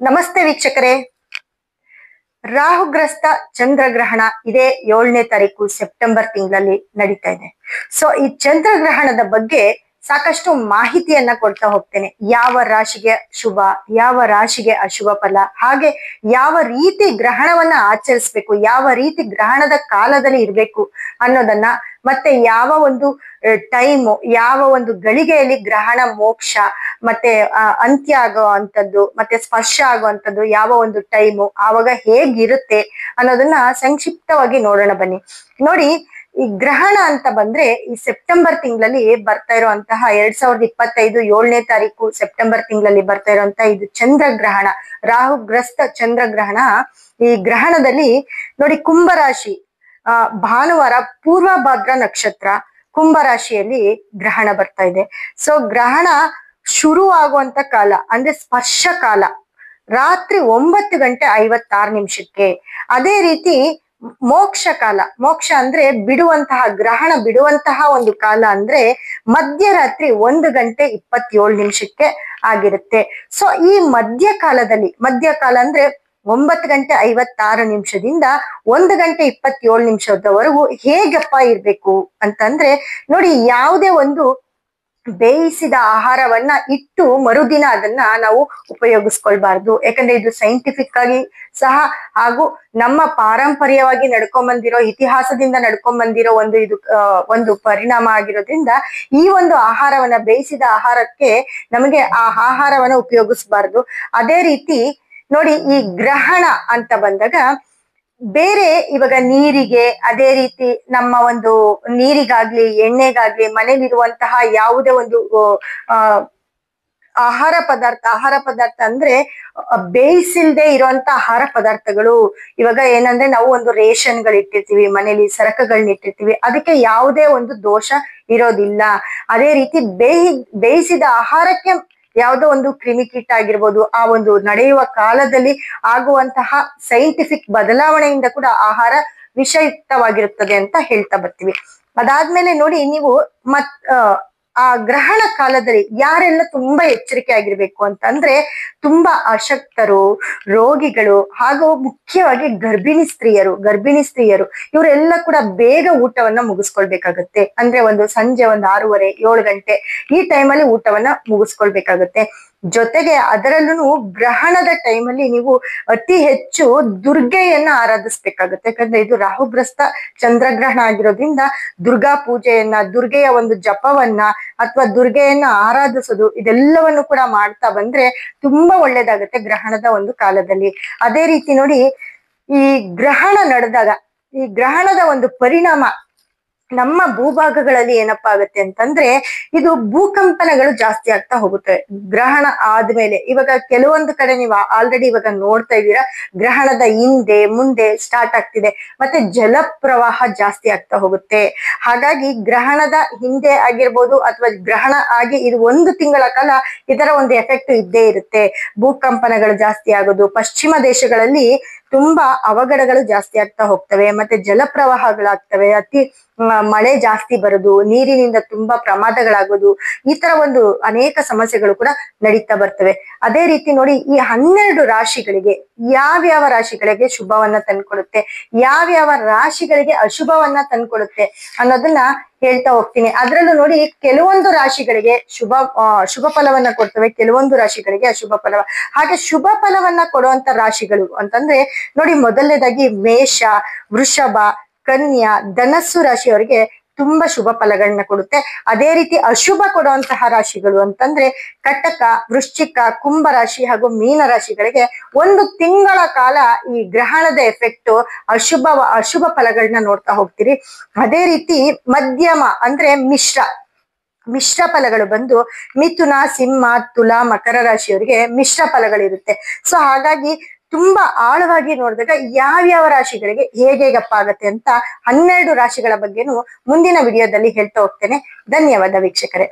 ನಮಸ್ತೆ ವೀಕ್ಷಕರೇ. ರಾಹುಗ್ರಸ್ತ ಚಂದ್ರಗ್ರಹಣ ಇದೇ 7ನೇ ತಾರೀಕು ಸೆಪ್ಟೆಂಬರ್ ತಿಂಗಳಲ್ಲಿ ನಡೀತಾ ಇದೆ. ಸೊ ಈ ಚಂದ್ರಗ್ರಹಣದ ಬಗ್ಗೆ ಸಾಕಷ್ಟು ಮಾಹಿತಿಯನ್ನ ಕೊಡ್ತಾ ಹೋಗ್ತೇನೆ. ಯಾವ ರಾಶಿಗೆ ಶುಭ, ಯಾವ ರಾಶಿಗೆ ಅಶುಭ ಫಲ, ಹಾಗೆ ಯಾವ ರೀತಿ ಗ್ರಹಣವನ್ನ ಆಚರಿಸ್ಬೇಕು, ಯಾವ ರೀತಿ ಗ್ರಹಣದ ಕಾಲದಲ್ಲಿ ಇರ್ಬೇಕು ಅನ್ನೋದನ್ನ, ಮತ್ತೆ ಯಾವ ಒಂದು ಟೈಮು, ಯಾವ ಒಂದು ಗಳಿಗೆಯಲ್ಲಿ ಗ್ರಹಣ ಮೋಕ್ಷ ಮತ್ತೆ ಅಂತ್ಯ ಆಗುವಂಥದ್ದು, ಮತ್ತೆ ಸ್ಪರ್ಶ ಆಗುವಂಥದ್ದು ಯಾವ ಒಂದು ಟೈಮು, ಆವಾಗ ಹೇಗಿರುತ್ತೆ ಅನ್ನೋದನ್ನ ಸಂಕ್ಷಿಪ್ತವಾಗಿ ನೋಡೋಣ ಬನ್ನಿ. ನೋಡಿ, ಈ ಗ್ರಹಣ ಅಂತ ಬಂದ್ರೆ ಈ ಸೆಪ್ಟೆಂಬರ್ ತಿಂಗಳಲ್ಲಿ ಬರ್ತಾ ಇರುವಂತಹ 2025 7ನೇ ತಾರೀಕು ಸೆಪ್ಟೆಂಬರ್ ತಿಂಗಳಲ್ಲಿ ಬರ್ತಾ ಇರುವಂತಹ ಇದು ಚಂದ್ರಗ್ರಹಣ, ರಾಹುಗ್ರಸ್ತ ಚಂದ್ರಗ್ರಹಣ. ಈ ಗ್ರಹಣದಲ್ಲಿ ನೋಡಿ, ಕುಂಭರಾಶಿ ಭಾನುವಾರ ಪೂರ್ವಭಾದ್ರ ನಕ್ಷತ್ರ ಕುಂಭರಾಶಿಯಲ್ಲಿ ಗ್ರಹಣ ಬರ್ತಾ ಇದೆ. ಸೊ ಗ್ರಹಣ ಶುರು ಆಗುವಂತ ಕಾಲ ಅಂದ್ರೆ ಸ್ಪರ್ಶ ಕಾಲ ರಾತ್ರಿ 9:56. ಅದೇ ರೀತಿ ಮೋಕ್ಷ ಕಾಲ, ಮೋಕ್ಷ ಅಂದ್ರೆ ಬಿಡುವಂತಹ, ಗ್ರಹಣ ಬಿಡುವಂತಹ ಒಂದು ಕಾಲ ಅಂದ್ರೆ ಮಧ್ಯರಾತ್ರಿ 1:27 ಆಗಿರುತ್ತೆ. ಸೊ ಈ ಮಧ್ಯಕಾಲ ಅಂದ್ರೆ 9:56 1:27 ಹೇಗಪ್ಪ ಇರ್ಬೇಕು ಅಂತಂದ್ರೆ, ನೋಡಿ, ಯಾವುದೇ ಒಂದು ಬೇಯಿಸಿದ ಆಹಾರವನ್ನ ಇಟ್ಟು ಮರುದಿನ ಅದನ್ನ ನಾವು ಉಪಯೋಗಿಸ್ಕೊಳ್ಬಾರ್ದು. ಯಾಕಂದ್ರೆ ಇದು ಸೈಂಟಿಫಿಕ್ ಆಗಿ ಸಹ, ಹಾಗೂ ನಮ್ಮ ಪಾರಂಪರ್ಯವಾಗಿ ನಡ್ಕೊಂಡ್ ಇತಿಹಾಸದಿಂದ ನಡ್ಕೊಂಡ್ ಒಂದು ಪರಿಣಾಮ ಆಗಿರೋದ್ರಿಂದ ಈ ಒಂದು ಆಹಾರವನ್ನ, ಬೇಯಿಸಿದ ಆಹಾರಕ್ಕೆ ನಮಗೆ ಆ ಆಹಾರವನ್ನ ಉಪಯೋಗಿಸ್ಬಾರ್ದು. ಅದೇ ರೀತಿ ನೋಡಿ, ಈ ಗ್ರಹಣ ಅಂತ ಬಂದಾಗ ಬೇರೆ ಇವಾಗ ನೀರಿಗೆ, ಅದೇ ರೀತಿ ನಮ್ಮ ಒಂದು ನೀರಿಗಾಗ್ಲಿ ಎಣ್ಣೆಗಾಗ್ಲಿ ಮನೇಲಿರುವಂತಹ ಯಾವುದೇ ಒಂದು ಆಹಾರ ಪದಾರ್ಥ ಅಂದ್ರೆ ಬೇಯಿಸಿಲ್ದೆ ಇರುವಂತ ಆಹಾರ ಪದಾರ್ಥಗಳು. ಇವಾಗ ಏನಂದ್ರೆ, ನಾವು ಒಂದು ರೇಷನ್ಗಳು ಇಟ್ಟಿರ್ತೀವಿ ಮನೇಲಿ, ಸರಕುಗಳನ್ನ ಇಟ್ಟಿರ್ತೀವಿ, ಅದಕ್ಕೆ ಯಾವುದೇ ಒಂದು ದೋಷ ಇರೋದಿಲ್ಲ. ಅದೇ ರೀತಿ ಬೇಯಿಸಿದ ಆಹಾರಕ್ಕೆ ಯಾವುದೋ ಒಂದು ಕ್ರಿಮಿಕೀಟ ಆಗಿರ್ಬೋದು, ಆ ಒಂದು ನಡೆಯುವ ಕಾಲದಲ್ಲಿ ಆಗುವಂತಹ ಸೈಂಟಿಫಿಕ್ ಬದಲಾವಣೆಯಿಂದ ಕೂಡ ಆಹಾರ ವಿಷಯುಕ್ತವಾಗಿರುತ್ತದೆ ಅಂತ ಹೇಳ್ತಾ ಬರ್ತೀವಿ. ಅದಾದ್ಮೇಲೆ ನೋಡಿ, ನೀವು ಆ ಗ್ರಹಣ ಕಾಲದಲ್ಲಿ ಯಾರೆಲ್ಲ ತುಂಬಾ ಎಚ್ಚರಿಕೆ ಆಗಿರ್ಬೇಕು ಅಂತಂದ್ರೆ, ತುಂಬಾ ಅಶಕ್ತರು, ರೋಗಿಗಳು, ಹಾಗೂ ಮುಖ್ಯವಾಗಿ ಗರ್ಭಿಣಿ ಸ್ತ್ರೀಯರು ಇವರೆಲ್ಲ ಕೂಡ ಬೇಗ ಊಟವನ್ನ ಮುಗಿಸ್ಕೊಳ್ಬೇಕಾಗತ್ತೆ. ಅಂದ್ರೆ ಸಂಜೆ 6:30 7 ಗಂಟೆ ಈ ಟೈಮಲ್ಲಿ ಊಟವನ್ನ ಮುಗಿಸ್ಕೊಳ್ಬೇಕಾಗತ್ತೆ. ಜೊತೆಗೆ ಅದರಲ್ಲೂ ಗ್ರಹಣದ ಟೈಮಲ್ಲಿ ನೀವು ಅತಿ ಹೆಚ್ಚು ದುರ್ಗೆಯನ್ನ ಆರಾಧಿಸ್ಬೇಕಾಗತ್ತೆ. ಯಾಕಂದ್ರೆ ಇದು ರಾಹುಗ್ರಸ್ತ ಚಂದ್ರಗ್ರಹಣ ಆಗಿರೋದ್ರಿಂದ ದುರ್ಗಾ ಪೂಜೆಯನ್ನ, ದುರ್ಗೆಯ ಒಂದು ಜಪವನ್ನ ಅಥವಾ ದುರ್ಗೆಯನ್ನ ಆರಾಧಿಸೋದು, ಇದೆಲ್ಲವನ್ನು ಕೂಡ ಮಾಡ್ತಾ ಬಂದ್ರೆ ತುಂಬಾ ಒಳ್ಳೇದಾಗತ್ತೆ ಗ್ರಹಣದ ಒಂದು ಕಾಲದಲ್ಲಿ. ಅದೇ ರೀತಿ ನೋಡಿ, ಈ ಗ್ರಹಣ ನಡೆದಾಗ ಈ ಗ್ರಹಣದ ಒಂದು ಪರಿಣಾಮ ನಮ್ಮ ಭೂಭಾಗಗಳಲ್ಲಿ ಏನಪ್ಪಾ ಆಗತ್ತೆ ಅಂತಂದ್ರೆ, ಇದು ಭೂಕಂಪನಗಳು ಜಾಸ್ತಿ ಆಗ್ತಾ ಹೋಗುತ್ತೆ ಗ್ರಹಣ ಆದ್ಮೇಲೆ. ಇವಾಗ ಕೆಲವೊಂದು ಕಡೆ ನೀವು ಆಲ್ರೆಡಿ ಇವಾಗ ನೋಡ್ತಾ ಇದ್ದೀರಾ, ಗ್ರಹಣದ ಹಿಂದೆ ಮುಂದೆ ಸ್ಟಾರ್ಟ್ ಆಗ್ತಿದೆ, ಮತ್ತೆ ಜಲಪ್ರವಾಹ ಜಾಸ್ತಿ ಆಗ್ತಾ ಹೋಗುತ್ತೆ. ಹಾಗಾಗಿ ಗ್ರಹಣದ ಹಿಂದೆ ಆಗಿರ್ಬೋದು ಅಥವಾ ಗ್ರಹಣ ಆಗಿ ಇದು 1 ತಿಂಗಳ ಕಾಲ ಇದರ ಒಂದು ಎಫೆಕ್ಟ್ ಇದ್ದೇ ಇರುತ್ತೆ. ಭೂಕಂಪನಗಳು ಜಾಸ್ತಿ ಆಗೋದು, ಪಶ್ಚಿಮ ದೇಶಗಳಲ್ಲಿ ತುಂಬಾ ಅವಘಡಗಳು ಜಾಸ್ತಿ ಆಗ್ತಾ ಹೋಗ್ತವೆ, ಮತ್ತೆ ಜಲಪ್ರವಾಹಗಳಾಗ್ತವೆ, ಅತಿ ಮಳೆ ಜಾಸ್ತಿ ಬರೋದು, ನೀರಿನಿಂದ ತುಂಬಾ ಪ್ರಮಾದಗಳಾಗೋದು, ಈ ತರ ಒಂದು ಅನೇಕ ಸಮಸ್ಯೆಗಳು ಕೂಡ ನಡೀತಾ ಬರ್ತವೆ. ಅದೇ ರೀತಿ ನೋಡಿ, ಈ 12 ರಾಶಿಗಳಿಗೆ ಯಾವ್ಯಾವ ರಾಶಿಗಳಿಗೆ ಶುಭವನ್ನ ತಂದ್ಕೊಡುತ್ತೆ, ಯಾವ್ಯಾವ ರಾಶಿಗಳಿಗೆ ಅಶುಭವನ್ನ ತಂದ್ಕೊಡುತ್ತೆ ಅನ್ನೋದನ್ನ ಹೇಳ್ತಾ ಹೋಗ್ತೀನಿ. ಅದ್ರಲ್ಲೂ ನೋಡಿ, ಕೆಲವೊಂದು ರಾಶಿಗಳಿಗೆ ಶುಭ ಫಲವನ್ನ ಕೊಡ್ತವೆ, ಕೆಲವೊಂದು ರಾಶಿಗಳಿಗೆ ಅಶುಭ ಫಲ. ಹಾಗೆ ಶುಭ ಫಲವನ್ನ ಕೊಡುವಂತ ರಾಶಿಗಳು ಅಂತಂದ್ರೆ ನೋಡಿ, ಮೊದಲನೇದಾಗಿ ಮೇಷ, ವೃಷಭ, ಕನ್ಯಾ, ಧನಸ್ಸು ರಾಶಿಯವರಿಗೆ ತುಂಬಾ ಶುಭ ಫಲಗಳನ್ನ ಕೊಡುತ್ತೆ. ಅದೇ ರೀತಿ ಅಶುಭ ಕೊಡುವಂತಹ ರಾಶಿಗಳು ಅಂತಂದ್ರೆ ಕಟಕ, ವೃಶ್ಚಿಕ, ಕುಂಭ ರಾಶಿ ಹಾಗೂ ಮೀನ ರಾಶಿಗಳಿಗೆ 1 ತಿಂಗಳ ಕಾಲ ಈ ಗ್ರಹಣದ ಎಫೆಕ್ಟ್ ಅಶುಭ ಫಲಗಳನ್ನ ನೋಡ್ತಾ ಹೋಗ್ತೀರಿ. ಅದೇ ರೀತಿ ಮಧ್ಯಮ ಅಂದ್ರೆ ಮಿಶ್ರ ಫಲಗಳು ಬಂದು ಮಿಥುನ, ಸಿಂಹ, ತುಲಾ, ಮಕರ ರಾಶಿಯವರಿಗೆ ಮಿಶ್ರ ಫಲಗಳಿರುತ್ತೆ. ಸೊ ಹಾಗಾಗಿ ತುಂಬಾ ಆಳವಾಗಿ ನೋಡಿದಾಗ ಯಾವ್ಯಾವ ರಾಶಿಗಳಿಗೆ ಹೇಗಪ್ಪ ಆಗತ್ತೆ ಅಂತ 12 ರಾಶಿಗಳ ಬಗ್ಗೆನೂ ಮುಂದಿನ ವಿಡಿಯೋದಲ್ಲಿ ಹೇಳ್ತಾ ಹೋಗ್ತೇನೆ. ಧನ್ಯವಾದ ವೀಕ್ಷಕರೇ.